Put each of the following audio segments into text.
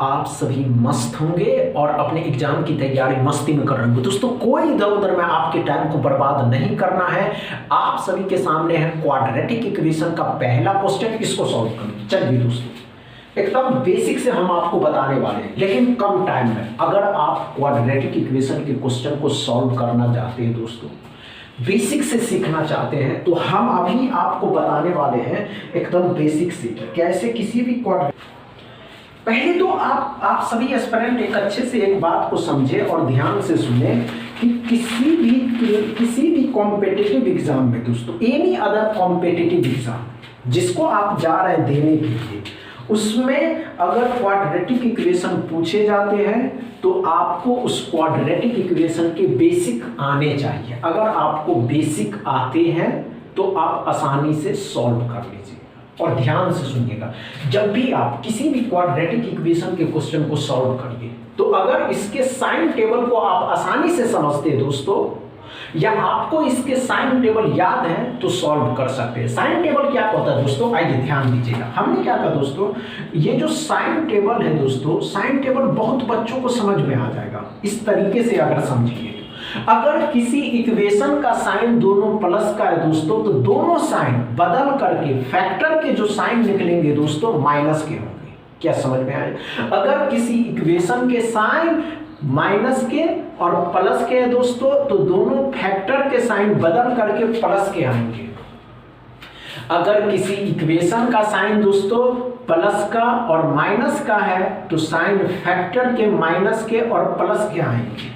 आप सभी मस्त होंगे और अपने एग्जाम की तैयारी मस्ती में कर रहे होंगे। दोस्तों कोई इधर उधर में आपके टाइम को बर्बाद नहीं करना है। आप सभी के सामने है क्वाड्रेटिक इक्वेशन का पहला क्वेश्चन, इसको सॉल्व करें। चलिए दोस्तों एकदम बेसिक से हम आपको बताने वाले हैं, लेकिन कम टाइम में। अगर आप क्वाड्रेटिक इक्वेशन के क्वेश्चन को सॉल्व करना चाहते हैं दोस्तों, बेसिक से सीखना चाहते हैं, तो हम अभी आपको बताने वाले हैं एकदम बेसिक से कैसे किसी भी पहले तो आप सभी एस्पिरेंट एक अच्छे से एक बात को समझे और ध्यान से सुने कि किसी भी कॉम्पिटिटिव एग्जाम में दोस्तों, एनी अदर कॉम्पिटिटिव एग्जाम जिसको आप जा रहे हैं देने के लिए, उसमें अगर क्वाड्रेटिक इक्वेशन पूछे जाते हैं तो आपको उस क्वाड्रेटिक इक्वेशन के बेसिक आने चाहिए। अगर आपको बेसिक आते हैं तो आप आसानी से सॉल्व कर लीजिए। और ध्यान से सुनिएगा, जब भी आप किसी भी क्वाड्रेटिक इक्वेशन के क्वेश्चन को सॉल्व करिए, तो अगर इसके साइन टेबल को आप आसानी से समझते हैं दोस्तों, या आपको इसके साइन टेबल याद है, तो सॉल्व कर सकते हैं। साइन टेबल क्या होता है दोस्तों, आइए ध्यान दीजिएगा। हमने क्या कहा दोस्तों, ये जो साइन टेबल है दोस्तों, साइन टेबल बहुत बच्चों को समझ में आ जाएगा। इस तरीके से अगर समझिए, अगर किसी इक्वेशन का साइन दोनों प्लस का है दोस्तों, तो दोनों साइन बदल करके फैक्टर के जो साइन निकलेंगे दोस्तों माइनस के होंगे। क्या समझ में आया? अगर किसी इक्वेशन के साइन माइनस के और प्लस के है दोस्तों, तो दोनों फैक्टर के साइन बदल करके प्लस के आएंगे। अगर किसी इक्वेशन का साइन दोस्तों प्लस का और माइनस का है, तो साइन फैक्टर के माइनस के और प्लस के आएंगे।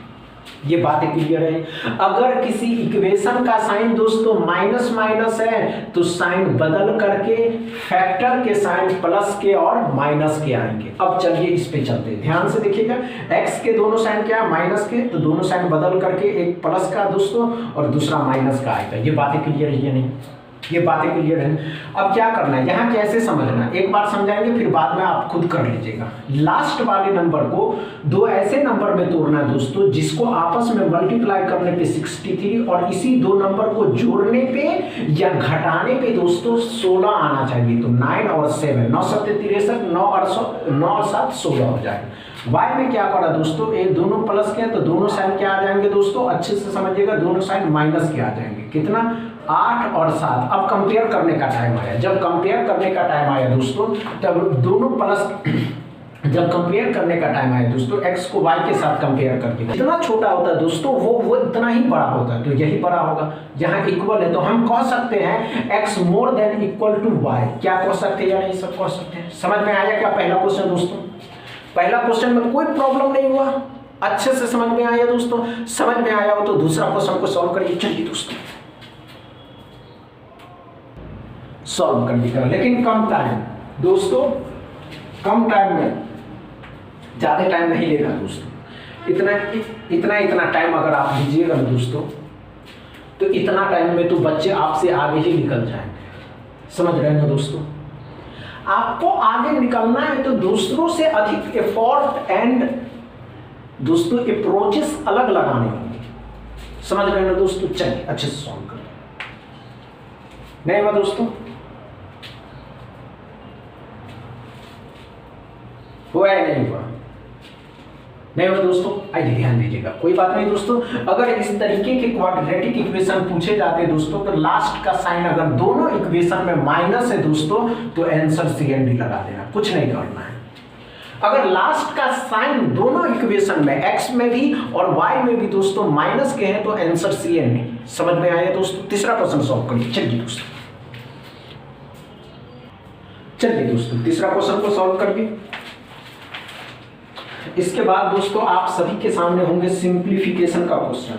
ये बातें क्लियर है? अगर किसी इक्वेशन का साइन दोस्तों माइनस माइनस है, तो साइन बदल करके फैक्टर के साइन प्लस के और माइनस के आएंगे। अब चलिए इस पे चलते हैं, ध्यान से देखिएगा। x के दोनों साइन क्या है, माइनस के, तो दोनों साइन बदल करके एक प्लस का दोस्तों और दूसरा माइनस का आएगा। ये बातें क्लियर है या नहीं? ये बातें क्लियर है। अब क्या करना है, यहाँ कैसे समझना है, एक बार समझाएंगे, फिर बाद में आप खुद कर लीजिएगा। लास्ट वाले नंबर को दो ऐसे नंबर में तोड़ना है दोस्तों, जिसको आपस में मल्टीप्लाई करने पे 63 और इसी दो नंबर को जोड़ने पे या घटाने पे दोस्तों 16 आना चाहिए। तो 9 और 7, 9 7 63, 9 और 7 16 हो जाएगा। y में क्या करा दोस्तों, ये दोनों प्लस के हैं, तो दोनों साइन क्या आ जाएंगे दोस्तों, अच्छे से समझिएगा, दोनों साइन माइनस के आ जाएंगे। कितना, 8 और 7। अब कंपेयर करने का टाइम आया। जब कंपेयर करने का टाइम आया दोस्तों, तब दोनों प्लस जब कंपेयर करने का टाइम आया दोस्तों, x को y के साथ कंपेयर करके, जितना छोटा होता है दोस्तों वो इतना ही बड़ा होता है, तो यही बड़ा होगा। यहाँ इक्वल है तो हम कह सकते हैं x more than equal to y। क्या कह सकते हैं या नहीं, सब कह सकते हैं। समझ में आया क्या पहला क्वेश्चन दोस्तों? पहला क्वेश्चन में कोई प्रॉब्लम नहीं हुआ, अच्छे से समझ में आया दोस्तों। समझ में आया हो तो दूसरा क्वेश्चन को सॉल्व करिए। चलिए दोस्तों सॉल्व कर दिया, लेकिन कम टाइम दोस्तों, कम टाइम में, ज्यादा टाइम नहीं लेगा दोस्तों। इतना टाइम अगर आप लीजिएगा ना दोस्तों, तो इतना टाइम में तो बच्चे आपसे आगे ही निकल जाएंगे। समझ रहे हैं ना दोस्तों? आपको आगे निकलना है तो दूसरों से अधिक एफर्ट एंड दोस्तों अप्रोचेस अलग लगाने होंगे। समझ रहे हैं ना दोस्तों? चलिए अच्छे से सॉल्व करें। नहीं हुआ दोस्तों? हुआ या नहीं हुआ? नहीं हुआ दोस्तों? आइए ध्यान दीजिएगा, कोई बात नहीं दोस्तों। अगर इस तरीके के क्वाड्रेटिक इक्वेशन पूछे जाते हैं दोस्तों, तो लास्ट का साइन अगर दोनों इक्वेशन में माइनस है दोस्तों, तो आंसर CND लगा देना, कुछ नहीं करना है। अगर लास्ट का साइन दोनों इक्वेशन में x में भी और y में भी दोस्तों माइनस के हैं, तो आंसर CND। समझ में आया दोस्तों? तीसरा क्वेश्चन सॉल्व करिए। चलिए दोस्तों, चलिए दोस्तों तीसरा क्वेश्चन को सॉल्व करिए। इसके बाद दोस्तों आप सभी के सामने होंगे सिंप्लीफिकेशन का क्वेश्चन।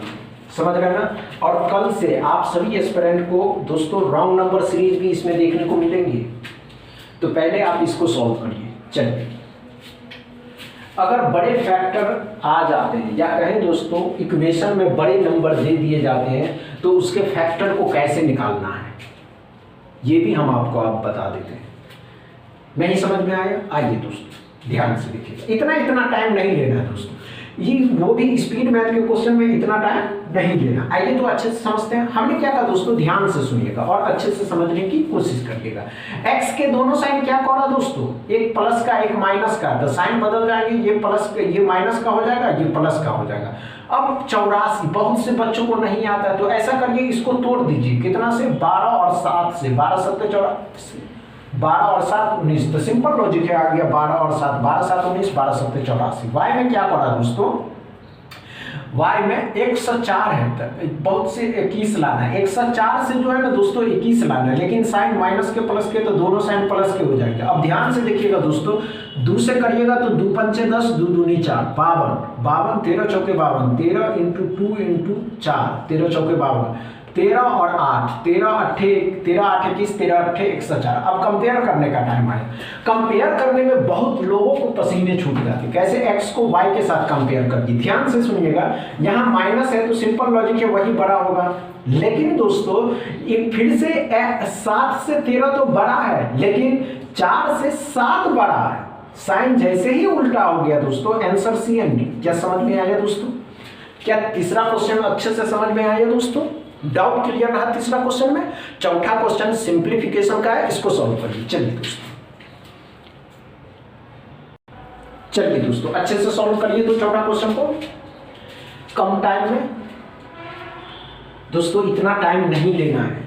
समझ रहे हैं ना? और कल से आप सभी एस्पिरेंट को दोस्तों रॉन्ग नंबर सीरीज भी इसमें देखने को मिलेंगी, तो पहले आप इसको सॉल्व करिए। चलिए, अगर बड़े फैक्टर आ जाते हैं, या कहें दोस्तों इक्वेशन में बड़े नंबर दे दिए जाते हैं, तो उसके फैक्टर को कैसे निकालना है, ये भी हम आपको आप बता देते हैं। नहीं समझ में आया? आइए दोस्तों ध्यान से देखिए, इतना टाइम नहीं लेना है दोस्तों। ये वो भी स्पीड मैथ के क्वेश्चन में इतना टाइम नहीं लेना। आइए तो अच्छे से समझते हैं। हमने क्या कहा दोस्तों, ध्यान से सुनिएगा और अच्छे से समझने की कोशिश करिएगा। x के दोनों साइन क्या करा दोस्तों, एक प्लस का एक माइनस का, तो साइन बदल जाएंगे, ये प्लस ये माइनस का हो जाएगा, ये प्लस का हो जाएगा। अब 84 बहुत से बच्चों को नहीं आता है, तो ऐसा करिए इसको तोड़ दीजिए, कितना से 12 और 7 से, 12 7 84, 12 और 7 19, तो सिंपल लॉजिक है, आ गया 12 और 7, 12 7 19, 12 7 84। y में क्या पड़ा दोस्तों, y में 104 है, तो बहुत से 21 लाना है, 104 से जो है ना दोस्तों 21 लाना है, लेकिन साइन माइनस के प्लस के, तो दोनों साइन प्लस के हो जाएंगे। अब ध्यान से देखिएगा दोस्तों, 2 से करिएगा तो 2 पंचे 10, 2 दूनी 4, 52, 52 13 चौके 52, 13 इंटू 2 इंटू 4, 13 चौके 52, 13 और 8, 13 8 21, 13 8 104। अब कंपेयर करने का टाइम आया। कंपेयर करने में बहुत लोगों को पसीने छूट जाते हैं, कैसे x को y के साथ कंपेयर करके। ध्यान से सुनिएगा, यहाँ माइनस है तो सिंपल लॉजिक है वही बड़ा होगा, लेकिन दोस्तों एक फिर से 7 से 13 तो बड़ा है, लेकिन 4 से 7 बड़ा है। साइन जैसे ही उल्टा हो गया दोस्तों, आंसर सी एंड डी। क्या समझ में आया दोस्तों? क्या तीसरा क्वेश्चन अच्छे से समझ में आया दोस्तों? डाउट क्लियर रहा तीसरा क्वेश्चन में? चौथा क्वेश्चन सिंप्लीफिकेशन का है, इसको सॉल्व करिए। चलिए दोस्तों अच्छे से सॉल्व करिए तो चौथा क्वेश्चन को कम टाइम में। दोस्तों इतना टाइम नहीं लेना है,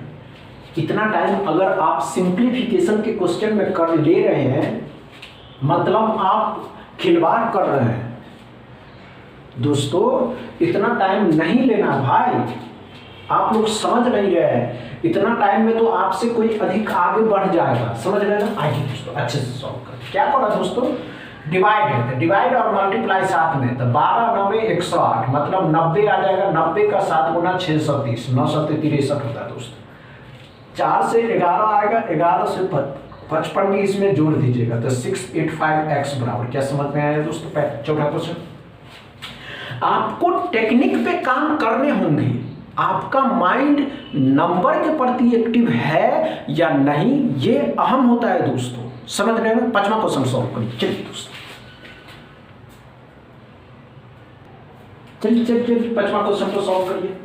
इतना टाइम अगर आप सिंप्लीफिकेशन के क्वेश्चन में कर ले रहे हैं, मतलब आप खिलवाड़ कर रहे हैं। दोस्तों इतना टाइम नहीं लेना भाई, आप लोग समझ नहीं रहे हैं। इतना टाइम में तो आपसे कोई अधिक आगे बढ़ जाएगा, समझ रहे हैं ना? आइए दोस्तों अच्छे से सॉल्व करें। क्या पड़ा दोस्तों, डिवाइड है, तो डिवाइड और मल्टीप्लाई साथ में, तो 12 9 108, मतलब 90 आ जाएगा। 90 का 7 गुना 630, 9 7 63 होता है दोस्तों। 4 से 11 आएगा, 11 से 55 भी इसमें जोड़ दीजिएगा, तो 685x बराबर। क्या समझ में आया दोस्तों? चौथा क्वेश्चन। आपको टेक्निक पे काम करने होंगे, आपका माइंड नंबर के प्रति एक्टिव है या नहीं, ये अहम होता है दोस्तों, समझ रहे हैं? 5वां क्वेश्चन सॉल्व करिए। चलिए दोस्तों चलिए 5वां क्वेश्चन को सॉल्व करिए।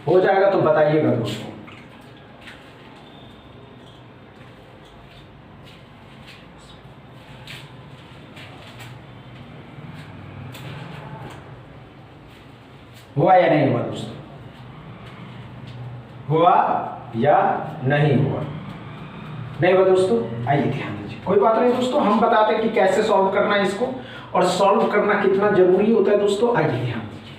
हो जाएगा तो बताइएगा दोस्तों। हुआ या नहीं हुआ दोस्तों? हुआ या नहीं हुआ? नहीं हुआ दोस्तों? आइए ध्यान दीजिए, कोई बात नहीं दोस्तों, हम बताते हैं कि कैसे सॉल्व करना है इसको, और सॉल्व करना कितना जरूरी होता है दोस्तों। आइए ध्यान दीजिए,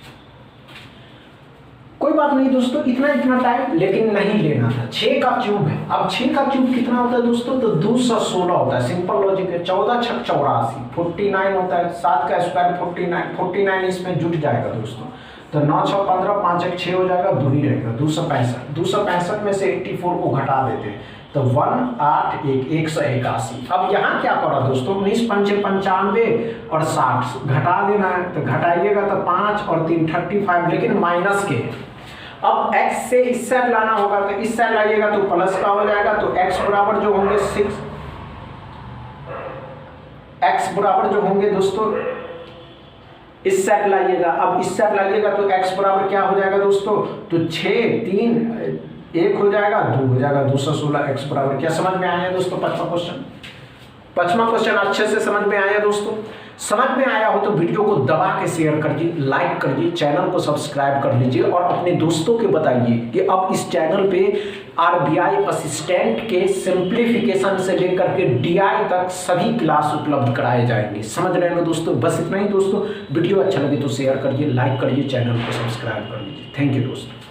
कोई बात नहीं दोस्तों, इतना टाइम लेकिन नहीं लेना था। 6 का क्यूब है, अब 6 का क्यूब कितना होता है दोस्तों? तो 216 होता है। सिंपल लॉजिक है, 14 6 84, 49 होता है। 7 का स्क्वायर 49 इसमें जुट जाएगा दोस्तों, तो 9 6 15, 5 1 6 हो जाएगा, 2 ही रहेगा। 265 में से 84 को घटा देते हैं, तो 181 181। अब यहाँ क्या करा दोस्तों, 19 5 95 और 60 घटा देना है, तो घटाइएगा तो 5 और 3 35, लेकिन माइनस के। अब x से इस साइड लाना होगा, तो इस साइड लाइएगा तो प्लस का हो जाएगा, तो x बराबर जो होंगे 6, x बराबर जो होंगे दोस्तों इस साइड लाइएगा। अब इस साइड लाइएगा तो x बराबर क्या हो जाएगा दोस्तों, तो 6 3 1 हो जाएगा, 2 हो जाएगा, 216 x बराबर। क्या समझ में आया दोस्तों? 5वां क्वेश्चन। 5वां क्वेश्चन अच्छे से समझ में आया दोस्तों? समझ में आया हो तो वीडियो को दबा के शेयर करिए, लाइक करिए, चैनल को सब्सक्राइब कर लीजिए और अपने दोस्तों के बताइए कि अब इस चैनल पे आरबीआई असिस्टेंट के सिंप्लीफिकेशन से लेकर के डीआई तक सभी क्लास उपलब्ध कराए जाएंगे। समझ रहे हैं दोस्तों? बस इतना ही दोस्तों, वीडियो अच्छा लगे तो शेयर करिए, लाइक करिए, चैनल को सब्सक्राइब कर लीजिए। थैंक यू दोस्तों।